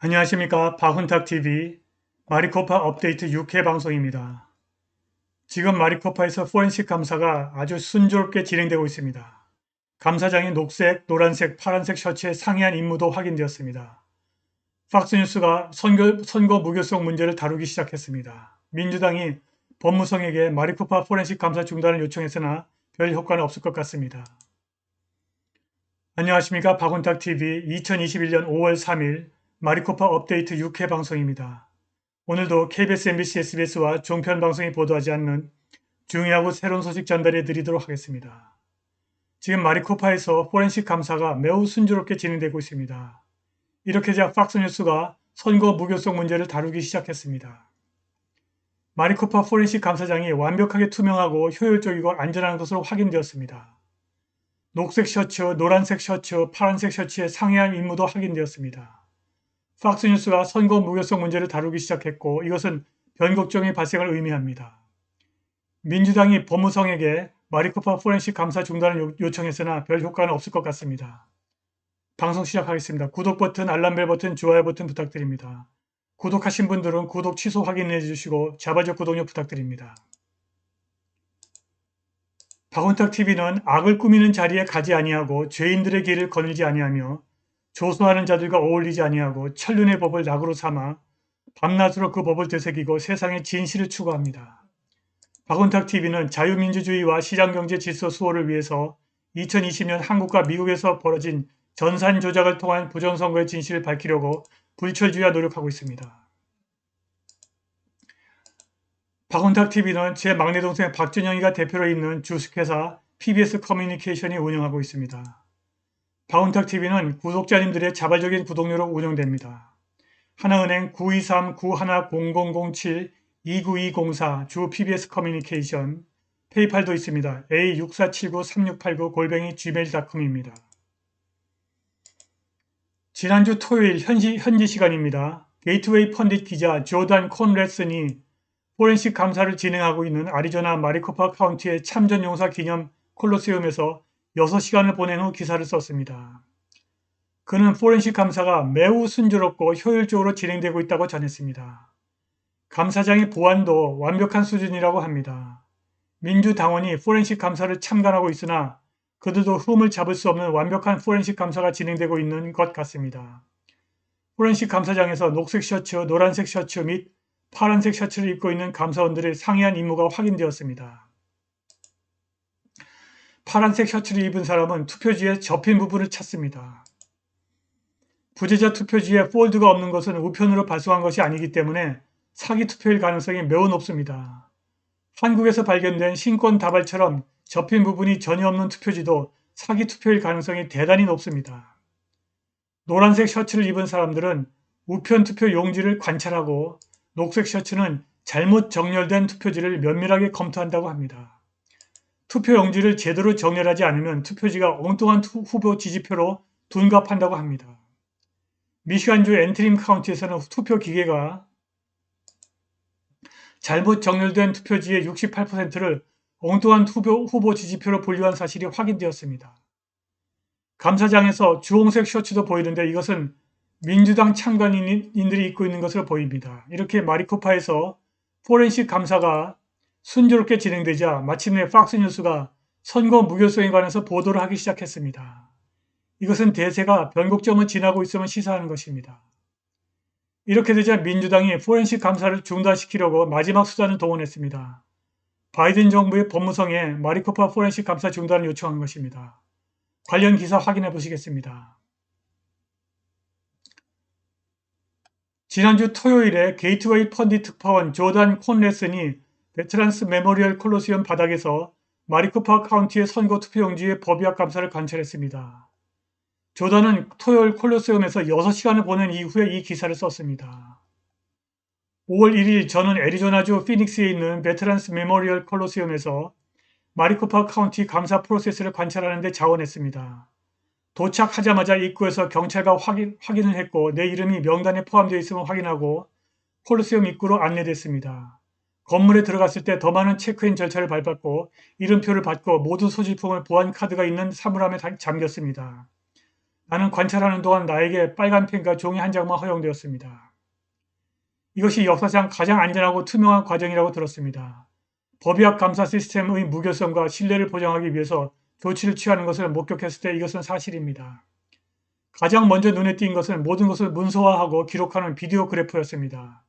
안녕하십니까. 박훈탁TV 마리코파 업데이트 6회 방송입니다. 지금 마리코파에서 포렌식 감사가 아주 순조롭게 진행되고 있습니다. 감사장의 녹색, 노란색, 파란색 셔츠에 상의한 임무도 확인되었습니다. 팍스뉴스가 선거 무효성 문제를 다루기 시작했습니다. 민주당이 법무성에게 마리코파 포렌식 감사 중단을 요청했으나 별 효과는 없을 것 같습니다. 안녕하십니까. 박훈탁TV 2021년 5월 3일 마리코파 업데이트 6회 방송입니다. 오늘도 KBS, MBC, SBS와 종편 방송이 보도하지 않는 중요하고 새로운 소식 전달해 드리도록 하겠습니다. 지금 마리코파에서 포렌식 감사가 매우 순조롭게 진행되고 있습니다. 이렇게 되자 팍스뉴스가 선거 무효성 문제를 다루기 시작했습니다. 마리코파 포렌식 감사장이 완벽하게 투명하고 효율적이고 안전한 것으로 확인되었습니다. 녹색 셔츠, 노란색 셔츠, 파란색 셔츠에 상의한 임무도 확인되었습니다. 팍스뉴스가 선거 무효성 문제를 다루기 시작했고 이것은 변곡점의 발생을 의미합니다. 민주당이 법무성에게 마리코파 포렌식 감사 중단을 요청했으나 별 효과는 없을 것 같습니다. 방송 시작하겠습니다. 구독 버튼, 알람벨 버튼, 좋아요 버튼 부탁드립니다. 구독하신 분들은 구독 취소 확인해 주시고 자발적 구독료 부탁드립니다. 박훈탁TV는 악을 꾸미는 자리에 가지 아니하고 죄인들의 길을 거닐지 아니하며 조소하는 자들과 어울리지 아니하고 천륜의 법을 낙으로 삼아 밤낮으로 그 법을 되새기고 세상의 진실을 추구합니다. 박훈탁TV는 자유민주주의와 시장경제 질서 수호를 위해서 2020년 한국과 미국에서 벌어진 전산 조작을 통한 부정선거의 진실을 밝히려고 불철주야 노력하고 있습니다. 박훈탁TV는 제 막내 동생 박준영이가 대표로 있는 주식회사 PBS 커뮤니케이션이 운영하고 있습니다. 박훈탁TV는 구독자님들의 자발적인 구독료로 운영됩니다. 하나은행 923-910007-29204 주 PBS 커뮤니케이션, 페이팔도 있습니다. A6479-3689 @ gmail.com입니다. 지난주 토요일 현지 시간입니다. 게이트웨이 펀딧 기자 조단 콘레슨이 포렌식 감사를 진행하고 있는 아리조나 마리코파 카운티의 참전용사 기념 콜로세움에서 6시간을 보낸 후 기사를 썼습니다. 그는 포렌식 감사가 매우 순조롭고 효율적으로 진행되고 있다고 전했습니다. 감사장의 보안도 완벽한 수준이라고 합니다. 민주당원이 포렌식 감사를 참관하고 있으나 그들도 흠을 잡을 수 없는 완벽한 포렌식 감사가 진행되고 있는 것 같습니다. 포렌식 감사장에서 녹색 셔츠, 노란색 셔츠 및 파란색 셔츠를 입고 있는 감사원들의 상이한 임무가 확인되었습니다. 파란색 셔츠를 입은 사람은 투표지에 접힌 부분을 찾습니다. 부재자 투표지에 폴드가 없는 것은 우편으로 발송한 것이 아니기 때문에 사기 투표일 가능성이 매우 높습니다. 한국에서 발견된 신권 다발처럼 접힌 부분이 전혀 없는 투표지도 사기 투표일 가능성이 대단히 높습니다. 노란색 셔츠를 입은 사람들은 우편 투표 용지를 관찰하고 녹색 셔츠는 잘못 정렬된 투표지를 면밀하게 검토한다고 합니다. 투표 용지를 제대로 정렬하지 않으면 투표지가 엉뚱한 후보 지지표로 둔갑한다고 합니다. 미시간주 앤트림 카운티에서는 투표 기계가 잘못 정렬된 투표지의 68%를 엉뚱한 후보 지지표로 분류한 사실이 확인되었습니다. 감사장에서 주홍색 셔츠도 보이는데 이것은 민주당 참관인들이 입고 있는 것으로 보입니다. 이렇게 마리코파에서 포렌식 감사가 순조롭게 진행되자 마침내 팍스뉴스가 선거 무효성에 관해서 보도를 하기 시작했습니다. 이것은 대세가 변곡점을 지나고 있음을 시사하는 것입니다. 이렇게 되자 민주당이 포렌식 감사를 중단시키려고 마지막 수단을 동원했습니다. 바이든 정부의 법무성에 마리코파 포렌식 감사 중단을 요청한 것입니다. 관련 기사 확인해 보시겠습니다. 지난주 토요일에 게이트웨이 펀딧 특파원 조단 콘레슨이 베트란스 메모리얼 콜로세움 바닥에서 마리코파 카운티의 선거 투표용지의 법의학 감사를 관찰했습니다. 조단은 토요일 콜로세움에서 6시간을 보낸 이후에 이 기사를 썼습니다. 5월 1일 저는 애리조나주 피닉스에 있는 베트란스 메모리얼 콜로세움에서 마리코파 카운티 감사 프로세스를 관찰하는 데 자원했습니다. 도착하자마자 입구에서 경찰과 확인을 했고 내 이름이 명단에 포함되어 있음을 확인하고 콜로세움 입구로 안내됐습니다. 건물에 들어갔을 때 더 많은 체크인 절차를 밟았고 이름표를 받고 모든 소지품을 보안 카드가 있는 사물함에 잠겼습니다. 나는 관찰하는 동안 나에게 빨간 펜과 종이 한 장만 허용되었습니다. 이것이 역사상 가장 안전하고 투명한 과정이라고 들었습니다. 법의학 감사 시스템의 무결성과 신뢰를 보장하기 위해서 조치를 취하는 것을 목격했을 때 이것은 사실입니다. 가장 먼저 눈에 띈 것은 모든 것을 문서화하고 기록하는 비디오 그래프였습니다.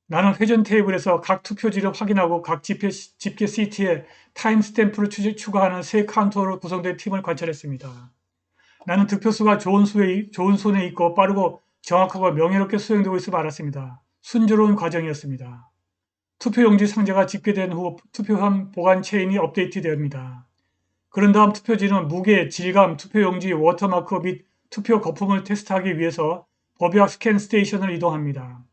나는 회전 테이블에서 각 투표지를 확인하고 각 집계 시트에 타임스탬프를 추가하는 세 카운터로 구성된 팀을 관찰했습니다. 나는 득표수가 좋은 손에 있고 빠르고 정확하고 명예롭게 수행되고 있음을 알았습니다. 순조로운 과정이었습니다. 투표용지 상자가 집계된 후 투표함 보관 체인이 업데이트됩니다. 그런 다음 투표지는 무게, 질감, 투표용지, 워터마크 및 투표 거품을 테스트하기 위해서 법의학 스캔 스테이션을 이동합니다.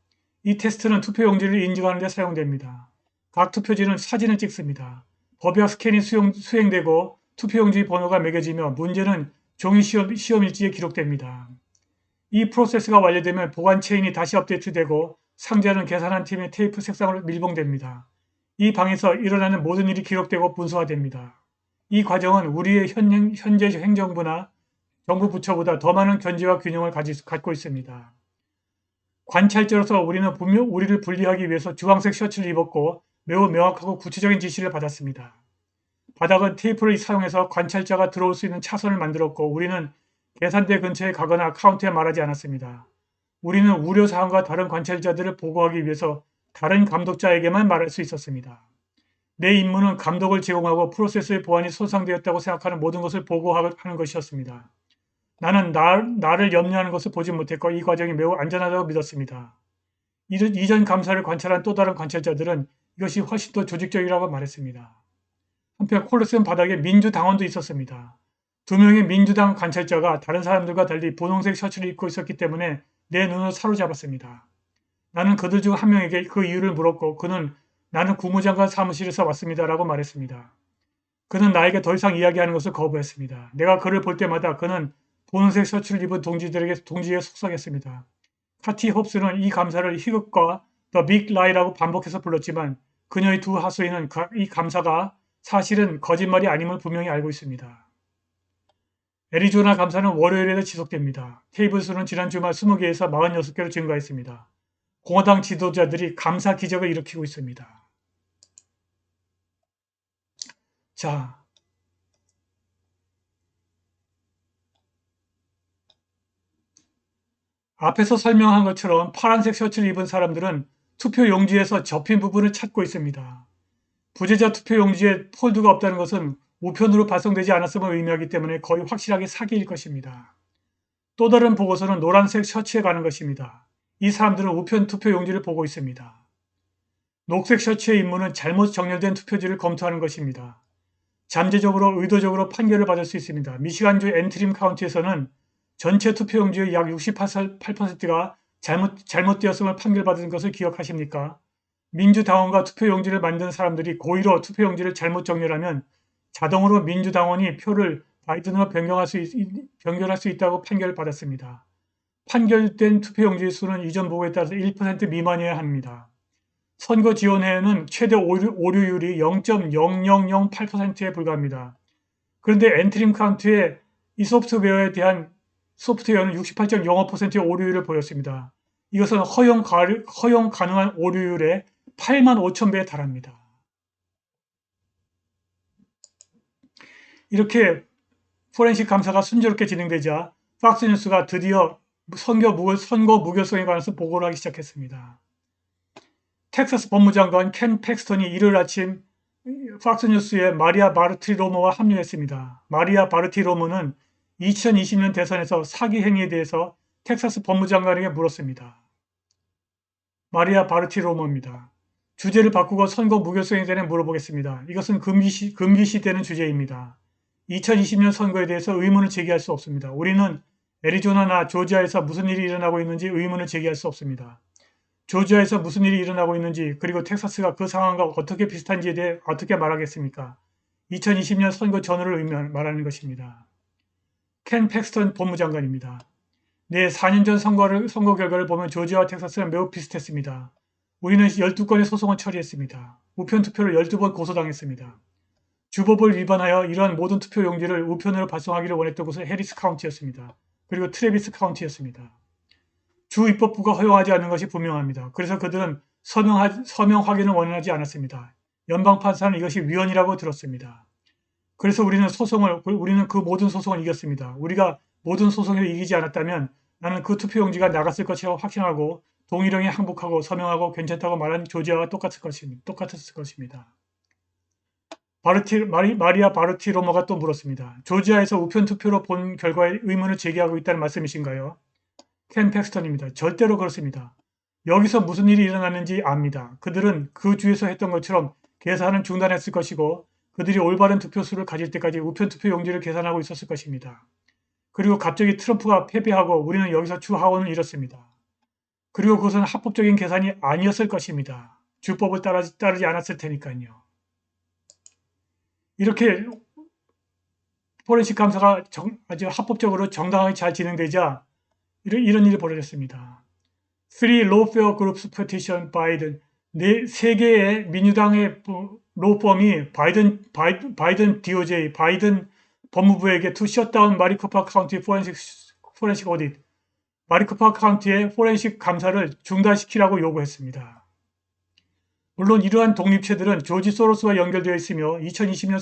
이 테스트는 투표용지를 인증하는 데 사용됩니다. 각 투표지는 사진을 찍습니다. 법의학 스캔이 수행되고 투표용지 번호가 매겨지며 문제는 종이 시험일지에 기록됩니다. 이 프로세스가 완료되면 보관 체인이 다시 업데이트되고 상자는 계산한 팀의 테이프 색상으로 밀봉됩니다. 이 방에서 일어나는 모든 일이 기록되고 문서화됩니다. 이 과정은 우리의 현재 행정부나 정부 부처보다 더 많은 견제와 균형을 갖고 있습니다. 관찰자로서 우리는 분명 우리를 분리하기 위해서 주황색 셔츠를 입었고 매우 명확하고 구체적인 지시를 받았습니다. 바닥은 테이프를 사용해서 관찰자가 들어올 수 있는 차선을 만들었고 우리는 계산대 근처에 가거나 카운터에 말하지 않았습니다. 우리는 우려사항과 다른 관찰자들을 보고하기 위해서 다른 감독자에게만 말할 수 있었습니다. 내 임무는 감독을 제공하고 프로세스의 보안이 손상되었다고 생각하는 모든 것을 보고하는 것이었습니다. 나는 나를 염려하는 것을 보지 못했고 이 과정이 매우 안전하다고 믿었습니다. 이전 감사를 관찰한 또 다른 관찰자들은 이것이 훨씬 더 조직적이라고 말했습니다. 한편 콜로세움 바닥에 민주당원도 있었습니다. 2명의 민주당 관찰자가 다른 사람들과 달리 분홍색 셔츠를 입고 있었기 때문에 내 눈을 사로잡았습니다. 나는 그들 중 한 명에게 그 이유를 물었고 그는 나는 국무장관 사무실에서 왔습니다라고 말했습니다. 그는 나에게 더 이상 이야기하는 것을 거부했습니다. 내가 그를 볼 때마다 그는 분홍색 셔츠를 입은 동지에 속삭였습니다. 카티 홉스는 이 감사를 희극과 The Big Lie라고 반복해서 불렀지만 그녀의 두 하수인은 이 감사가 사실은 거짓말이 아님을 분명히 알고 있습니다. 애리조나 감사는 월요일에도 지속됩니다. 테이블 수는 지난 주말 20개에서 46개로 증가했습니다. 공화당 지도자들이 감사 기적을 일으키고 있습니다. 자, 앞에서 설명한 것처럼 파란색 셔츠를 입은 사람들은 투표용지에서 접힌 부분을 찾고 있습니다. 부재자 투표용지에 폴드가 없다는 것은 우편으로 발송되지 않았음을 의미하기 때문에 거의 확실하게 사기일 것입니다. 또 다른 보고서는 노란색 셔츠에 가는 것입니다. 이 사람들은 우편 투표용지를 보고 있습니다. 녹색 셔츠의 임무는 잘못 정렬된 투표지를 검토하는 것입니다. 잠재적으로 의도적으로 판결을 받을 수 있습니다. 미시간주 앤트림 카운티에서는 전체 투표용지의 약 68%가 잘못되었음을 판결받은 것을 기억하십니까? 민주당원과 투표용지를 만든 사람들이 고의로 투표용지를 잘못 정렬하면 자동으로 민주당원이 표를 바이든으로 변경할 수 있다고 판결을 받았습니다. 판결된 투표용지 수는 이전 보고에 따라서 1% 미만이어야 합니다. 선거지원회는 최대 오류율이 0.0008%에 불과합니다. 그런데 엔트림 카운티의 이 소프트웨어에 대한 소프트웨어는 68.05%의 오류율을 보였습니다. 이것은 허용 가능한 오류율의 85,000배에 달합니다. 이렇게 포렌식 감사가 순조롭게 진행되자 팍스뉴스가 드디어 선거 무결성에 관해서 보고를 하기 시작했습니다. 텍사스 법무장관 켄 팩스턴이 일요일 아침 팍스뉴스에 마리아 바르티로모와 합류했습니다. 마리아 바르티로모는 2020년 대선에서 사기 행위에 대해서 텍사스 법무장관에게 물었습니다. 마리아 바르티로모입니다. 주제를 바꾸고 선거 무결성에 대해 물어보겠습니다. 이것은 금기시되는 주제입니다. 2020년 선거에 대해서 의문을 제기할 수 없습니다. 우리는 애리조나나 조지아에서 무슨 일이 일어나고 있는지 의문을 제기할 수 없습니다. 조지아에서 무슨 일이 일어나고 있는지 그리고 텍사스가 그 상황과 어떻게 비슷한지에 대해 어떻게 말하겠습니까? 2020년 선거 전후를 말하는 것입니다. 켄 팩스턴 법무장관입니다. 네, 4년 전 선거 결과를 보면 조지아와 텍사스는 매우 비슷했습니다. 우리는 12건의 소송을 처리했습니다. 우편 투표를 12번 고소당했습니다. 주법을 위반하여 이러한 모든 투표 용지를 우편으로 발송하기를 원했던 곳은 해리스 카운티였습니다. 그리고 트래비스 카운티였습니다. 주 입법부가 허용하지 않는 것이 분명합니다. 그래서 그들은 서명 확인을 원하지 않았습니다. 연방판사는 이것이 위헌이라고 들었습니다. 그래서 우리는 그 모든 소송을 이겼습니다. 우리가 모든 소송을 이기지 않았다면 나는 그 투표용지가 나갔을 것이라고 확신하고 동일형에 항복하고 서명하고 괜찮다고 말한 조지아와 똑같았을 것입니다. 마리아 바르티로모가 또 물었습니다. 조지아에서 우편 투표로 본 결과에 의문을 제기하고 있다는 말씀이신가요? 켄 팩스턴입니다. 절대로 그렇습니다. 여기서 무슨 일이 일어났는지 압니다. 그들은 그 주에서 했던 것처럼 계산은 중단했을 것이고 그들이 올바른 투표수를 가질 때까지 우편 투표 용지를 계산하고 있었을 것입니다. 그리고 갑자기 트럼프가 패배하고 우리는 여기서 주 하원을 잃었습니다. 그리고 그것은 합법적인 계산이 아니었을 것입니다. 주법을 따르지 않았을 테니까요. 이렇게 포렌식 감사가 아주 합법적으로 정당하게 잘 진행되자 이런 일이 벌어졌습니다. Three lawfare groups petition Biden. 세 개의 민주당의 로펌이 바이든 DOJ, 바이든 법무부에게 to shut down 마리코파 카운티 forensic audit, 마리코파 카운티의 포렌식 감사를 중단시키라고 요구했습니다. 물론 이러한 독립체들은 조지 소로스와 연결되어 있으며 2020년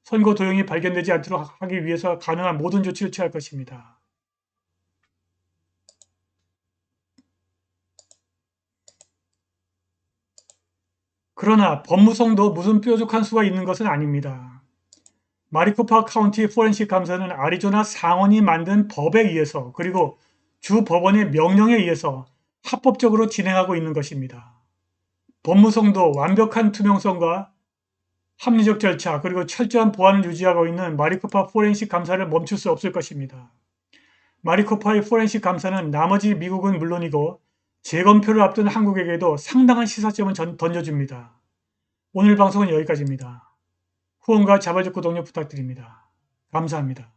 선거 도용이 발견되지 않도록 하기 위해서 가능한 모든 조치를 취할 것입니다. 그러나 법무성도 무슨 뾰족한 수가 있는 것은 아닙니다. 마리코파 카운티 포렌식 감사는 아리조나 상원이 만든 법에 의해서 그리고 주 법원의 명령에 의해서 합법적으로 진행하고 있는 것입니다. 법무성도 완벽한 투명성과 합리적 절차 그리고 철저한 보안을 유지하고 있는 마리코파 포렌식 감사를 멈출 수 없을 것입니다. 마리코파의 포렌식 감사는 나머지 미국은 물론이고 재검표를 앞둔 한국에게도 상당한 시사점을 던져줍니다. 오늘 방송은 여기까지입니다. 후원과 자발적 구독료 부탁드립니다. 감사합니다.